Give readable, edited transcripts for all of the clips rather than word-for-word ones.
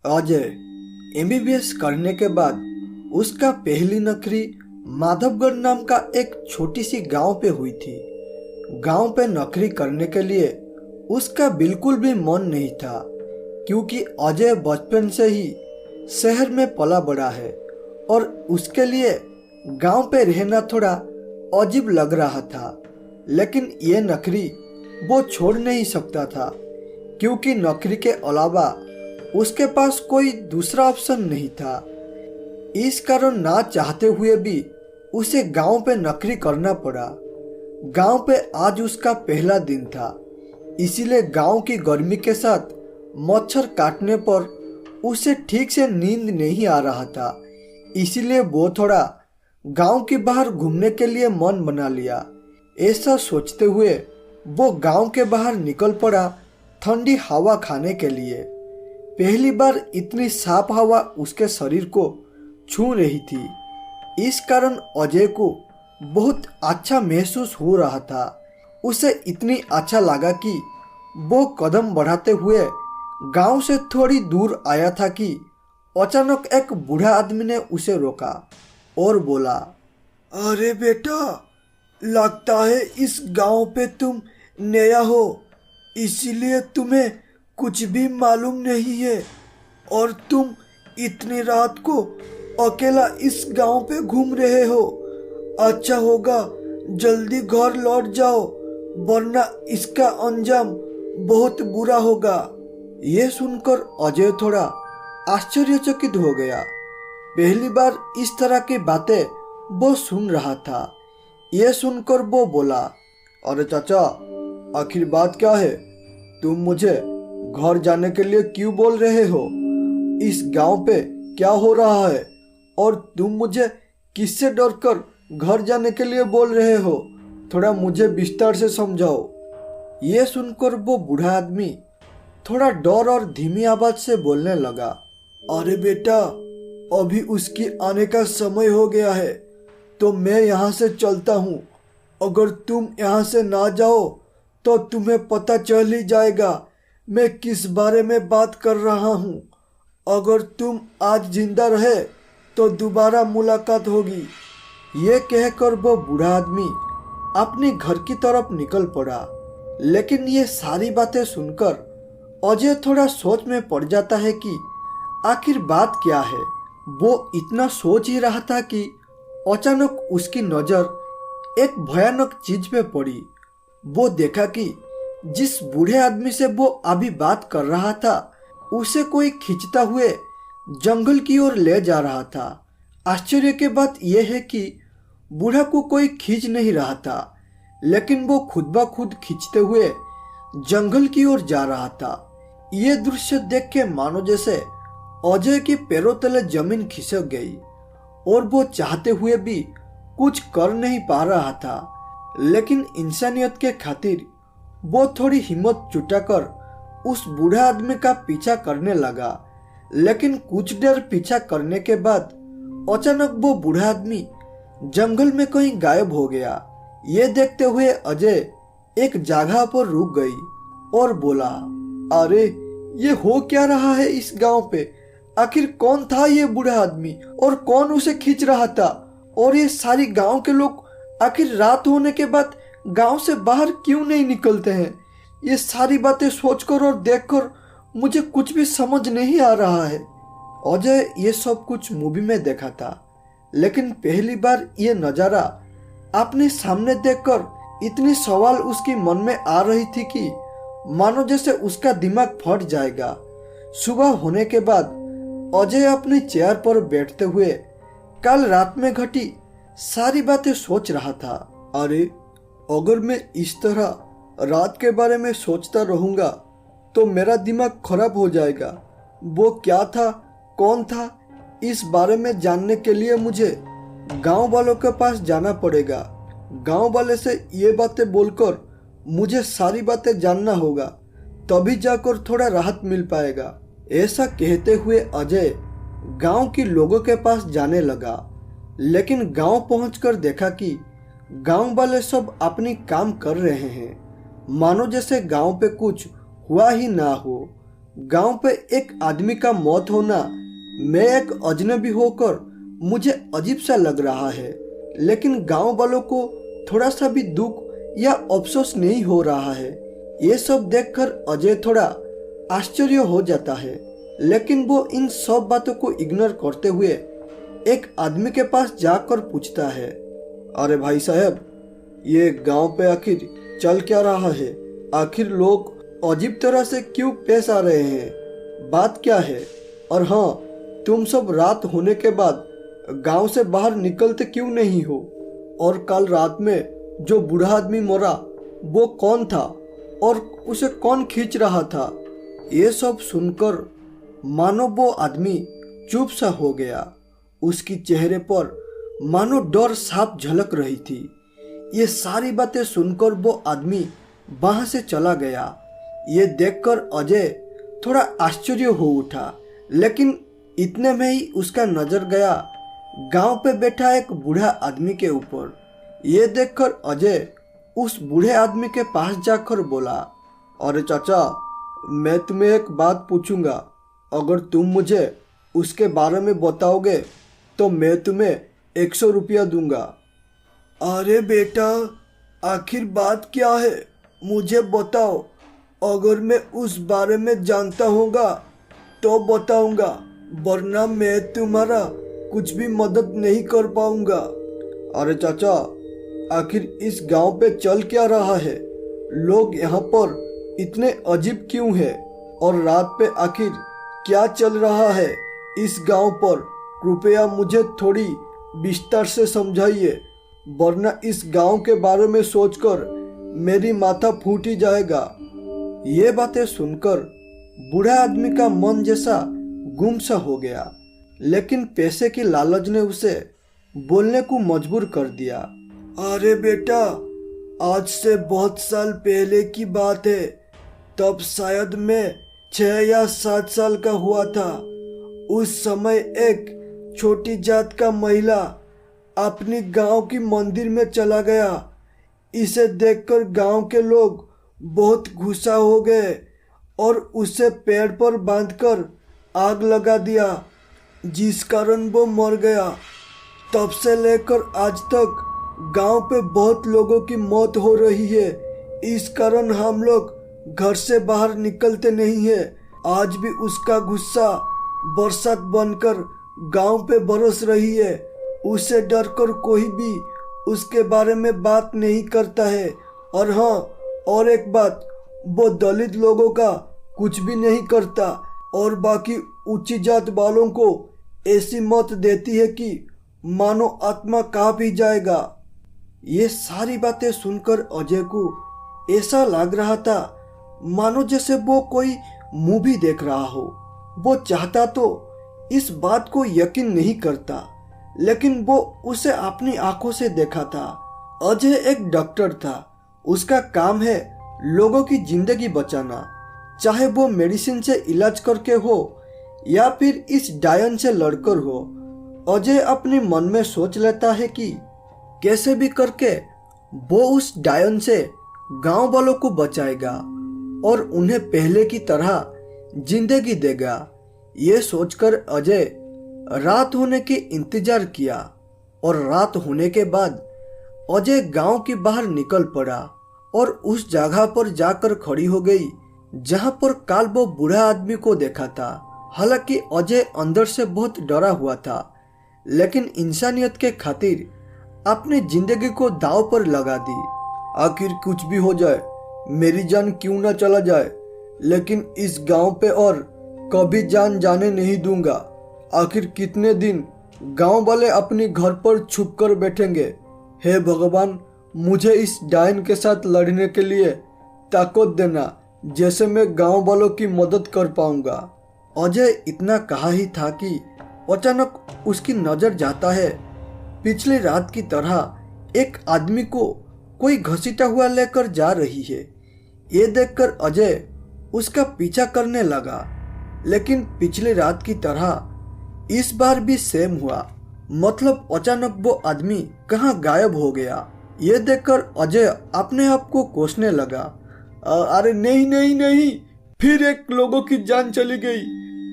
Ajay MBBS करने के बाद उसका पहली नौकरी माधवगढ़ नाम का एक छोटी सी गांव पे हुई थी। गांव पे नौकरी करने के लिए उसका बिल्कुल भी मन नहीं था, क्योंकि अजय बचपन से ही शहर में पला बड़ा है और उसके लिए गांव पे रहना थोड़ा अजीब लग रहा था। लेकिन ये नौकरी वो छोड़ नहीं सकता था, क्योंकि नौकरी के अलावा उसके पास कोई दूसरा ऑप्शन नहीं था। इस कारण ना चाहते हुए भी उसे गांव पे नौकरी करना पड़ा। गांव पे आज उसका पहला दिन था, इसीलिए गांव की गर्मी के साथ मच्छर काटने पर उसे ठीक से नींद नहीं आ रहा था। इसीलिए वो थोड़ा गांव के बाहर घूमने के लिए मन बना लिया। ऐसा सोचते हुए वो गांव के बाहर निकल पड़ा ठंडी हवा खाने के लिए। पहली बार इतनी साफ हवा उसके शरीर को छू रही थी, इस कारण अजय को बहुत अच्छा महसूस हो रहा था। उसे इतनी अच्छा लगा कि वो कदम बढ़ाते हुए गांव से थोड़ी दूर आया था कि अचानक एक बूढ़ा आदमी ने उसे रोका और बोला, अरे बेटा, लगता है इस गांव पे तुम नया हो, इसीलिए तुम्हें कुछ भी मालूम नहीं है और तुम इतनी रात को अकेला इस गांव पे घूम रहे हो। अच्छा होगा जल्दी घर लौट जाओ, वरना इसका अंजाम बहुत बुरा होगा। ये सुनकर अजय थोड़ा आश्चर्यचकित हो गया। पहली बार इस तरह की बातें वो सुन रहा था। ये सुनकर वो बोला, अरे चाचा, आखिर बात क्या है? तुम मुझे घर जाने के लिए क्यों बोल रहे हो? इस गांव पे क्या हो रहा है और तुम मुझे किससे डरकर घर जाने के लिए बोल रहे हो? थोड़ा मुझे विस्तार से समझाओ। ये सुनकर वो बूढ़ा आदमी थोड़ा डर और धीमी आवाज से बोलने लगा, अरे बेटा, अभी उसकी आने का समय हो गया है, तो मैं यहाँ से चलता हूँ। अगर तुम यहाँ से ना जाओ तो तुम्हें पता चल ही जाएगा मैं किस बारे में बात कर रहा हूँ। अगर तुम आज जिंदा रहे तो दोबारा मुलाकात होगी। ये कहकर वो बूढ़ा आदमी अपने घर की तरफ निकल पड़ा। लेकिन ये सारी बातें सुनकर अजय थोड़ा सोच में पड़ जाता है कि आखिर बात क्या है। वो इतना सोच ही रहा था कि अचानक उसकी नज़र एक भयानक चीज पे पड़ी। वो देखा कि जिस बूढ़े आदमी से वो अभी बात कर रहा था, उसे कोई खींचता हुए जंगल की ओर ले जा रहा था। आश्चर्य की बात यह है कि बूढ़ा को कोई खींच नहीं रहा था, लेकिन वो खुद ब खुद खींचते हुए जंगल की ओर जा रहा था। ये दृश्य देख के मानो जैसे अजय के पैरों तले जमीन खिसक गई और वो चाहते हुए भी कुछ कर नहीं पा रहा था। लेकिन इंसानियत के खातिर वो थोड़ी हिम्मत जुटाकर उस बूढ़ा आदमी का पीछा करने लगा। लेकिन कुछ देर पीछा करने के बाद अचानक वो बूढ़ा आदमी जंगल में कहीं गायब हो गया। ये देखते हुए अजय एक जगह पर रुक गई और बोला, अरे ये हो क्या रहा है इस गांव पे? आखिर कौन था ये बूढ़ा आदमी और कौन उसे खींच रहा था? और ये सारी गांव के लोग आखिर रात होने के बाद गांव से बाहर क्यों नहीं निकलते हैं? ये सारी बातें सोचकर और देखकर मुझे कुछ भी समझ नहीं आ रहा है। अजय ये सब कुछ मूवी में देखा था, लेकिन पहली बार ये नज़ारा अपने सामने देखकर इतनी सवाल उसके मन में आ रही थी कि मानो जैसे उसका दिमाग फट जाएगा। सुबह होने के बाद अजय अपनी चेयर पर बैठते हुए कल रात में घटी सारी बातें सोच रहा था। अरे, अगर मैं इस तरह रात के बारे में सोचता रहूंगा तो मेरा दिमाग खराब हो जाएगा। वो क्या था, कौन था, इस बारे में जानने के लिए मुझे गांव वालों के पास जाना पड़ेगा। गांव वाले से ये बातें बोलकर मुझे सारी बातें जानना होगा, तभी जाकर थोड़ा राहत मिल पाएगा। ऐसा कहते हुए अजय गांव के लोगों के पास जाने लगा। लेकिन गांव पहुंचकर देखा कि गांव वाले सब अपनी काम कर रहे हैं, मानो जैसे गांव पे कुछ हुआ ही ना हो। गांव पे एक आदमी का मौत होना मैं एक अजनबी होकर मुझे अजीब सा लग रहा है, लेकिन गांव वालों को थोड़ा सा भी दुख या अफसोस नहीं हो रहा है। ये सब देखकर अजय थोड़ा आश्चर्य हो जाता है, लेकिन वो इन सब बातों को इग्नोर करते हुए एक आदमी के पास जाकर पूछता है, अरे भाई साहब, ये गांव पे आखिर चल क्या रहा है? आखिर लोग अजीब तरह से क्यों पेश आ रहे हैं? बात क्या है? और हाँ, तुम सब रात होने के बाद गांव से बाहर निकलते क्यों नहीं हो? और कल रात में जो बूढ़ा आदमी मरा वो कौन था और उसे कौन खींच रहा था? ये सब सुनकर मानो वो आदमी चुप सा हो गया। उसकी चेहरे पर मानो डर साफ झलक रही थी। ये सारी बातें सुनकर वो आदमी वहां से चला गया। ये देखकर अजय थोड़ा आश्चर्य हो उठा, लेकिन इतने में ही उसका नजर गया गांव पे बैठा एक बूढ़ा आदमी के ऊपर। ये देखकर अजय उस बूढ़े आदमी के पास जाकर बोला, अरे चाचा, मैं तुम्हें एक बात पूछूंगा। अगर तुम मुझे उसके बारे में बताओगे तो मैं तुम्हें 100 रुपया दूंगा। अरे बेटा, आखिर बात क्या है? मुझे बताओ। अगर मैं उस बारे में जानता होगा तो बताऊंगा, वरना मैं तुम्हारा कुछ भी मदद नहीं कर पाऊंगा। अरे चाचा, आखिर इस गांव पे चल क्या रहा है? लोग यहाँ पर इतने अजीब क्यों हैं? और रात पे आखिर क्या चल रहा है इस गांव पर? कृपया मुझे थोड़ी विस्तार से समझाइए, वरना इस गांव के बारे में सोचकर मेरी माथा फूट ही जाएगा। ये बातें सुनकर बूढ़ा आदमी का मन जैसा गुम सा हो गया, लेकिन पैसे की लालच ने उसे बोलने को मजबूर कर दिया। अरे बेटा, आज से बहुत साल पहले की बात है। तब शायद मैं 6 या 7 साल का हुआ था। उस समय एक छोटी जात का महिला अपनी गांव की मंदिर में चला गया। इसे देखकर गांव के लोग बहुत गुस्सा हो गए और उसे पेड़ पर बांधकर आग लगा दिया, जिस कारण वो मर गया। तब से लेकर आज तक गांव पे बहुत लोगों की मौत हो रही है। इस कारण हम लोग घर से बाहर निकलते नहीं है। आज भी उसका गुस्सा बरसात बनकर गांव पे बरस रही है। उससे डरकर कोई भी उसके बारे में बात नहीं करता है। और हाँ, और एक बात, वो दलित लोगों का कुछ भी नहीं करता और बाकी ऊंची जात वालों को ऐसी मौत देती है कि मानो आत्मा कांप ही जाएगा। ये सारी बातें सुनकर अजय को ऐसा लग रहा था मानो जैसे वो कोई मूवी देख रहा हो। वो चाहता तो इस बात को यकीन नहीं करता, लेकिन वो उसे अपनी आंखों से देखा था। अजय एक डॉक्टर था। उसका काम है लोगों की जिंदगी बचाना, चाहे वो मेडिसिन से इलाज करके हो या फिर इस डायन से लड़कर हो। अजय अपने मन में सोच लेता है कि कैसे भी करके वो उस डायन से गांव वालों को बचाएगा और उन्हें पहले की तरह जिंदगी देगा। ये सोचकर अजय रात होने की इंतजार किया और रात होने के बाद अजय गांव के बाहर निकल पड़ा और उस जगह पर जाकर खड़ी हो गई जहां पर कल वो बूढ़ा आदमी को देखा था। हालांकि अजय अंदर से बहुत डरा हुआ था, लेकिन इंसानियत के खातिर अपनी जिंदगी को दांव पर लगा दी। आखिर कुछ भी हो जाए, मेरी जान क्यों ना चला जाए, लेकिन इस गांव पे और कभी जान जाने नहीं दूंगा। आखिर कितने दिन गांव वाले अपने घर पर छुप कर बैठेंगे। हे भगवान, मुझे इस डायन के साथ लड़ने के लिए ताकत देना, जैसे मैं गांव वालों की मदद कर पाऊंगा। अजय इतना कहा ही था कि अचानक उसकी नजर जाता है पिछली रात की तरह एक आदमी को कोई घसीटा हुआ लेकर जा रही है। ये देखकर अजय उसका पीछा करने लगा, लेकिन पिछली रात की तरह इस बार भी सेम हुआ। मतलब अचानक वो आदमी कहाँ गायब हो गया। ये देखकर अजय अपने आप को कोसने लगा, अरे नहीं नहीं नहीं, फिर एक लोगों की जान चली गई।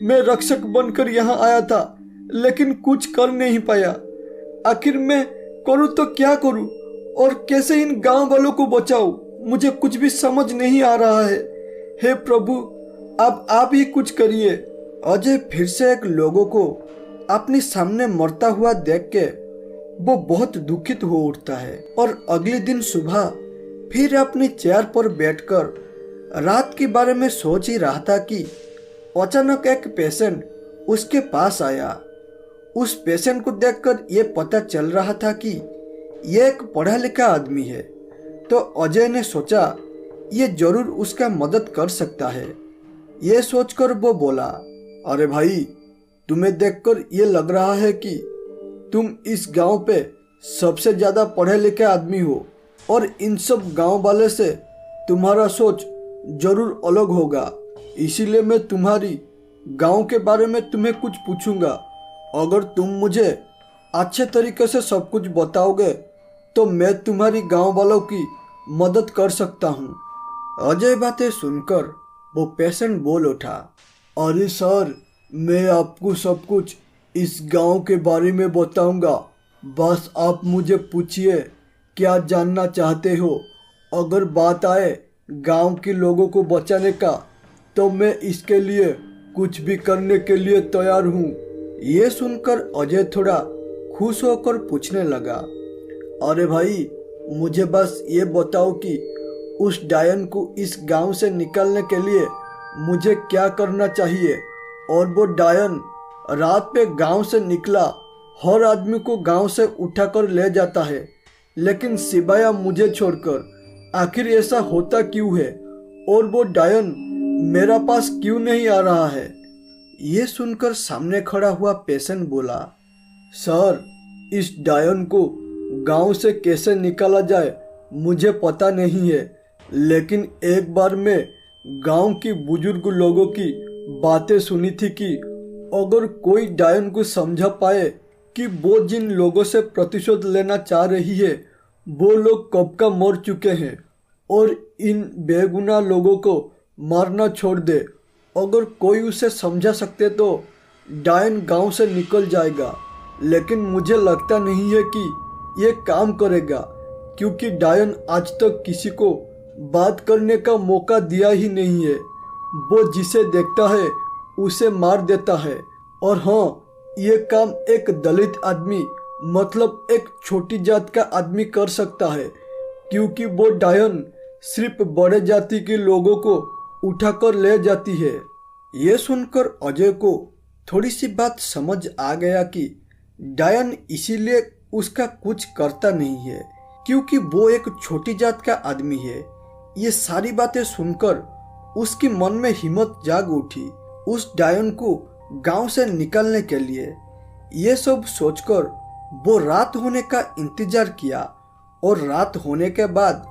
मैं रक्षक बनकर यहाँ आया था, लेकिन कुछ कर नहीं पाया। आखिर मैं करूँ तो क्या करूँ और कैसे इन गांव वालों को बचाऊं? मुझे कुछ भी समझ नहीं आ रहा है। हे प्रभु, अब आप ही कुछ करिए। अजय फिर से एक लोगों को अपने सामने मरता हुआ देख के वो बहुत दुखित हो उठता है और अगले दिन सुबह फिर अपनी चेयर पर बैठकर रात के बारे में सोच ही रहा था कि अचानक एक पेशेंट उसके पास आया। उस पेशेंट को देखकर ये पता चल रहा था कि ये एक पढ़ा लिखा आदमी है, तो अजय ने सोचा ये जरूर उसका मदद कर सकता है। ये सोचकर वो बोला, अरे भाई, तुम्हें देखकर ये लग रहा है कि तुम इस गांव पे सबसे ज्यादा पढ़े लिखे आदमी हो और इन सब गांव वाले से तुम्हारा सोच जरूर अलग होगा। इसीलिए मैं तुम्हारी गांव के बारे में तुम्हें कुछ पूछूंगा। अगर तुम मुझे अच्छे तरीके से सब कुछ बताओगे तो मैं तुम्हारी गांव वालों की मदद कर सकता हूँ। अजय बातें सुनकर वो पेशेंट बोल उठा, अरे सर, मैं आपको सब कुछ इस गांव के बारे में बताऊंगा। बस आप मुझे पूछिए क्या जानना चाहते हो। अगर बात आए गांव के लोगों को बचाने का तो मैं इसके लिए कुछ भी करने के लिए तैयार हूँ। ये सुनकर अजय थोड़ा खुश होकर पूछने लगा, अरे भाई, मुझे बस ये बताओ कि उस डायन को इस गांव से निकालने के लिए मुझे क्या करना चाहिए। और वो डायन रात पे गांव से निकला हर आदमी को गांव से उठाकर ले जाता है, लेकिन सिवाय मुझे छोड़कर। आखिर ऐसा होता क्यों है और वो डायन मेरा पास क्यों नहीं आ रहा है? ये सुनकर सामने खड़ा हुआ पेशेंट बोला, सर, इस डायन को गांव से कैसे निकाला जाए मुझे पता नहीं है, लेकिन एक बार मैं गांव की बुजुर्ग लोगों की बातें सुनी थी कि अगर कोई डायन को समझा पाए कि वो जिन लोगों से प्रतिशोध लेना चाह रही है वो लोग कब का मर चुके हैं और इन बेगुनाह लोगों को मारना छोड़ दे, अगर कोई उसे समझा सकते तो डायन गांव से निकल जाएगा। लेकिन मुझे लगता नहीं है कि ये काम करेगा, क्योंकि डायन आज तक किसी को बात करने का मौका दिया ही नहीं है। वो जिसे देखता है उसे मार देता है। और हाँ, ये काम एक दलित आदमी, मतलब एक छोटी जात का आदमी कर सकता है, क्योंकि वो डायन सिर्फ बड़े जाति के लोगों को उठाकर ले जाती है। ये सुनकर अजय को थोड़ी सी बात समझ आ गया कि डायन इसीलिए उसका कुछ करता नहीं है क्योंकि वो एक छोटी जात का आदमी है। ये सारी बातें सुनकर उसके मन में हिम्मत जाग उठी उस डायन को गांव से निकालने के लिए। ये सब सोचकर वो रात होने का इंतजार किया और रात होने के बाद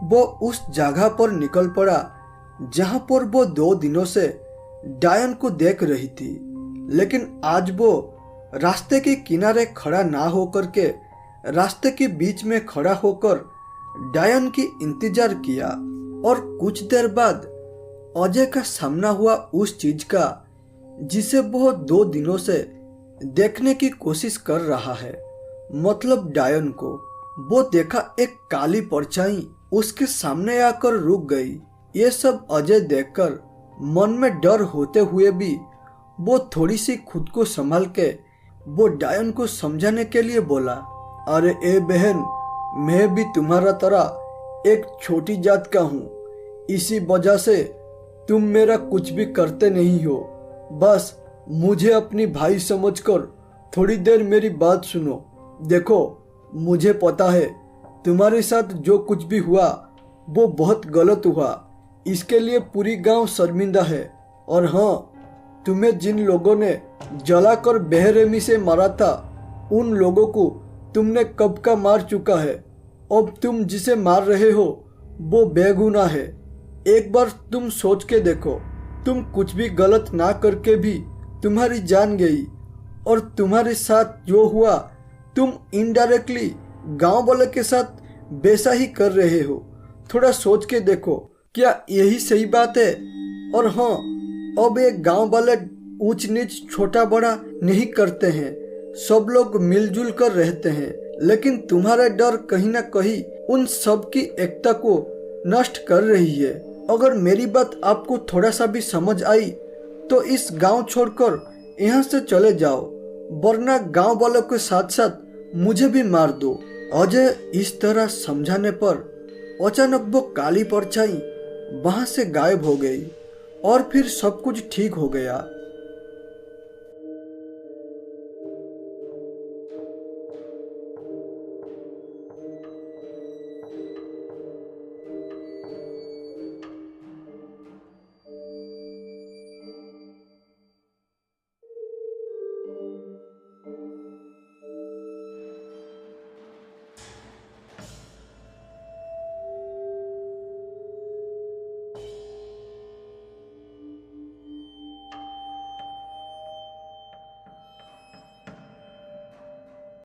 वो उस जगह पर निकल पड़ा जहां पर वो 2 दिनों से डायन को देख रही थी। लेकिन आज वो रास्ते के किनारे खड़ा ना होकर के रास्ते के बीच में खड़ा होकर डायन की इंतजार किया। और कुछ देर बाद अजय का सामना हुआ उस चीज का जिसे वो 2 दिनों से देखने की कोशिश कर रहा है, मतलब डायन को। वो देखा एक काली परछाई उसके सामने आकर रुक गई। ये सब अजय देखकर मन में डर होते हुए भी वो थोड़ी सी खुद को संभाल के वो डायन को समझाने के लिए बोला, अरे ए बहन, मैं भी तुम्हारा तरह एक छोटी जात का हूँ। इसी वजह से तुम मेरा कुछ भी करते नहीं हो। बस मुझे अपनी भाई समझकर थोड़ी देर मेरी बात सुनो। देखो, मुझे पता है तुम्हारे साथ जो कुछ भी हुआ वो बहुत गलत हुआ, इसके लिए पूरी गांव शर्मिंदा है। और हाँ, तुम्हें जिन लोगों ने जलाकर बेरहमी से मारा था उन लोगों को तुमने कब का मार चुका है। अब तुम जिसे मार रहे हो वो बेगुनाह है। एक बार तुम सोच के देखो, तुम कुछ भी गलत ना करके भी तुम्हारी जान गई, और तुम्हारे साथ जो हुआ तुम इनडायरेक्टली गांव वाले के साथ वैसा ही कर रहे हो। थोड़ा सोच के देखो, क्या यही सही बात है? और हाँ, अब ये गांव वाले ऊंच नीच छोटा बड़ा नहीं करते हैं, सब लोग मिलजुल कर रहते हैं। लेकिन तुम्हारा डर कहीं ना कहीं उन सब की एकता को नष्ट कर रही है। अगर मेरी बात आपको थोड़ा सा भी समझ आई तो इस गांव छोड़कर यहाँ से चले जाओ, वरना गांव वालों के साथ साथ मुझे भी मार दो। अजय इस तरह समझाने पर अचानक वो काली परछाई वहां से गायब हो गई और फिर सब कुछ ठीक हो गया।